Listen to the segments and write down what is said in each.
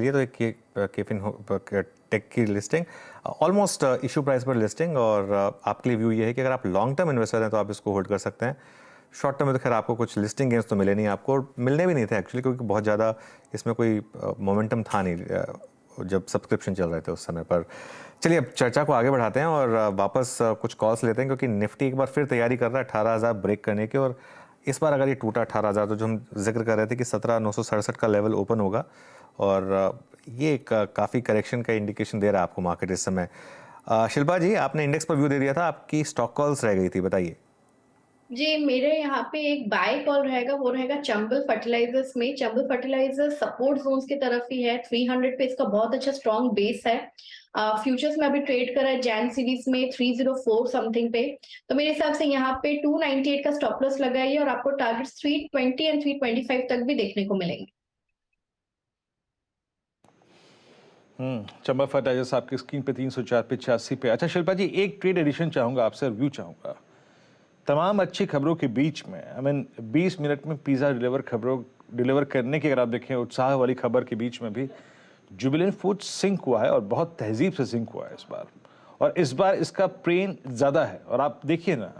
ये तो एक केफिन टेक की लिस्टिंग ऑलमोस्ट इशू प्राइस पर लिस्टिंग, और आपके लिए व्यू ये है कि अगर आप लॉन्ग टर्म इन्वेस्टर हैं तो आप इसको होल्ड कर सकते हैं। शॉर्ट टर्म में तो खैर आपको कुछ लिस्टिंग गेंस तो मिले नहीं, आपको और मिलने भी नहीं थे एक्चुअली, क्योंकि बहुत ज़्यादा इसमें कोई मोमेंटम था नहीं जब सब्सक्रिप्शन चल रहे थे उस समय पर। चलिए अब चर्चा को आगे बढ़ाते हैं और वापस कुछ कॉल्स लेते हैं, क्योंकि निफ्टी एक बार फिर तैयारी कर रहा है 18,000 ब्रेक करने की, और इस बार अगर ये टूटा 18,000 तो जो हम जिक्र कर रहे थे कि 17,967 का लेवल ओपन होगा, और ये काफ़ी करेक्शन का इंडिकेशन दे रहा है आपको मार्केट इस समय। शिल्पा जी, आपने इंडेक्स पर व्यू दे दिया था, आपकी स्टॉक कॉल्स रह गई थी, बताइए। जी, मेरे यहाँ पे एक बाय कॉल रहेगा, वो रहेगा चंबल फर्टिलाइजर्स में। चंबल फर्टिलाइजर्स सपोर्ट जोन्स की तरफ ही है। 300 पे इसका बहुत अच्छा स्ट्रॉन्ग बेस है। फ्यूचर्स में अभी ट्रेड करा है जैन सीरीज में 304 समथिंग पे। तो मेरे हिसाब से यहाँ पे 298 का स्टॉप लॉस लगाइए और आपको टारगेट 320 एंड 325 तक भी देखने को मिलेंगे। चंबल फर्टिलाइजर्स आपकी स्क्रीन पे 304 पे 86 पे। अच्छा शिल्पा जी, एक ट्रेड एडिशन चाहूंगा आपसे, व्यू चाहूंगा। तमाम अच्छी खबरों के बीच में 20 मिनट में पिज़्ज़ा डिलीवर करने की अगर आप देखें उत्साह वाली खबर के बीच में भी जुबिलेंट फूड सिंक हुआ है, और बहुत तहजीब से सिंक हुआ है इस बार। और इस बार इसका प्रेन ज़्यादा है, और आप देखिए ना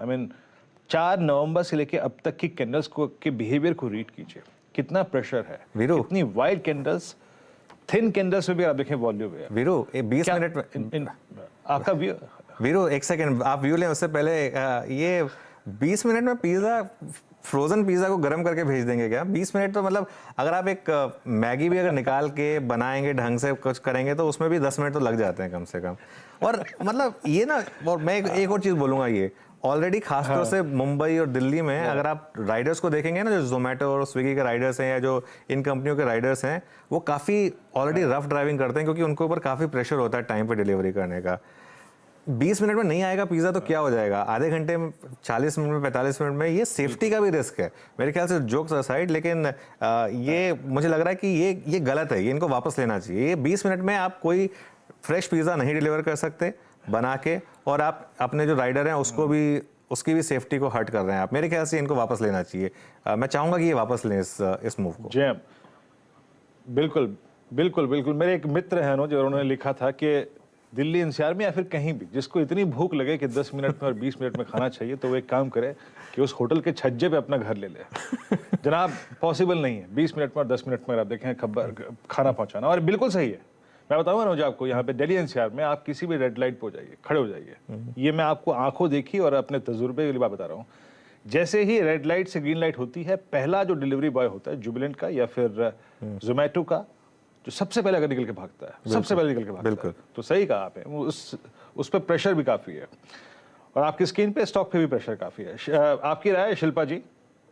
4 नवंबर से लेके अब तक की कैंडल्स को के बिहेवियर को रीड कीजिए, कितना प्रेशर है, वीरू कितनी वाइड कैंडल्स, थिन कैंडल्स में भी आप देखें वॉल्यूम है। वीरू, ये 20 क्या मिनट में आपका व्यू? वीरू एक सेकंड, आप व्यू लें उससे पहले ये 20 मिनट में पिज़्ज़ा, फ्रोजन पिज़्ज़ा को गर्म करके भेज देंगे क्या? 20 मिनट तो मतलब अगर आप एक मैगी भी अगर निकाल के बनाएंगे, ढंग से कुछ करेंगे, तो उसमें भी 10 मिनट तो लग जाते हैं कम से कम। और मतलब ये ना, और मैं एक और चीज़ बोलूँगा, ये ऑलरेडी खासतौर से मुंबई और दिल्ली में अगर आप राइडर्स को देखेंगे ना, जो जोमेटो और स्विगी के राइडर्स हैं या जो इन कंपनियों के राइडर्स हैं, वो काफ़ी ऑलरेडी रफ ड्राइविंग करते हैं, क्योंकि उनके ऊपर काफ़ी प्रेशर होता है टाइम पे डिलीवरी करने का। 20 मिनट में नहीं आएगा पिज़्ज़ा तो क्या हो जाएगा, आधे घंटे में, 40 मिनट में, 45 मिनट में। ये सेफ्टी का भी रिस्क है मेरे ख्याल से, जोक्स असाइड। लेकिन ये मुझे लग रहा है कि ये गलत है, ये इनको वापस लेना चाहिए। ये 20 मिनट में आप कोई फ्रेश पिज़्ज़ा नहीं डिलीवर कर सकते बना के, और आप अपने जो राइडर हैं उसको भी, उसकी भी सेफ्टी को हर्ट कर रहे हैं आप। मेरे ख्याल से इनको वापस लेना चाहिए। मैं चाहूँगा कि ये वापस लें इस मूव को। जैम, बिल्कुल बिल्कुल बिल्कुल। मेरे एक मित्र हैं जो उन्होंने लिखा था कि दिल्ली एनसीआर में या फिर कहीं भी जिसको इतनी भूख लगे कि 10 मिनट में और 20 मिनट में खाना चाहिए, तो वो एक काम करे कि उस होटल के छज्जे पे अपना घर ले ले। जनाब पॉसिबल नहीं है 20 मिनट में और 10 मिनट में अगर आप देखें खाना पहुंचाना। और बिल्कुल सही है, मैं बताऊंगा ना आपको, यहाँ पे दिल्ली एनसीआर में आप किसी भी रेड लाइट पे हो जाइए, खड़े हो जाइए। ये मैं आपको आंखों देखी और अपने तजुर्बे के लिए बात बता रहा हूँ। जैसे ही रेड लाइट से ग्रीन लाइट होती है, पहला जो डिलीवरी बॉय होता है जुबिलेंट का या फिर जोमेटो का, जो सबसे पहले अगर निकल के भागता है, सबसे पहले निकल के भागता है। तो सही कहा आपने, उस पर प्रेशर भी काफी है, और आपकी स्क्रीन पे स्टॉक पे भी प्रेशर काफी है। आपकी राय शिल्पा जी?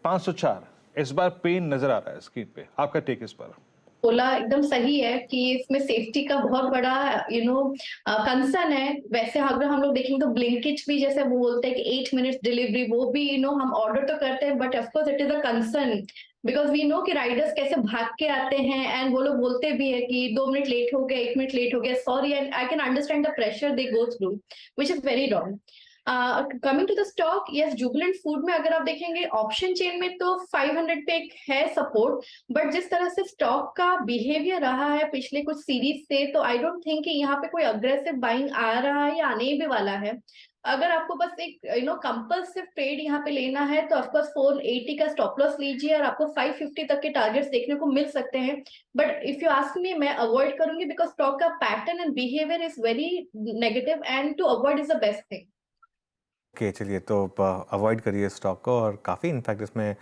504 इस बार पेन नजर आ रहा है स्क्रीन पे, आपका टेक इस पर? बोला एकदम सही है कि इसमें सेफ्टी का बहुत बड़ा कंसर्न है। वैसे अगर हम लोग देखेंगे तो ब्लिंकिट भी, जैसे वो बोलते हैं कि 8 मिनट्स डिलीवरी, वो भी हम ऑर्डर तो करते हैं, but of course it is a concern because we know कि राइडर्स कैसे भाग के आते हैं, एंड वो लोग बोलते भी है कि 2 मिनट लेट हो गया, 1 मिनट लेट हो गया, sorry, and I can understand the pressure they go through, which is very wrong. Coming to the stock, yes, Jubilant Food में अगर आप देखेंगे ऑप्शन चेन में तो 500 पे एक है सपोर्ट, बट जिस तरह से स्टॉक का बिहेवियर रहा है पिछले कुछ सीरीज से, तो आई डोंट थिंक कि यहाँ पे कोई अग्रेसिव बाइंग आ रहा है या आने भी वाला है। अगर आपको बस एक कंपल्सिव ट्रेड यहाँ पे लेना है तो ऑफकोर्स 480 का स्टॉप लॉस लीजिए और आपको 550 तक के टारगेट्स देखने को मिल सकते हैं। But if you ask me, मैं अवॉइड करूंगी बिकॉज स्टॉक का pattern and behaviour is very negative, and to avoid is the best thing. Okay, चलिए तो अवॉइड करिए स्टॉक को, और काफ़ी इनफैक्ट इसमें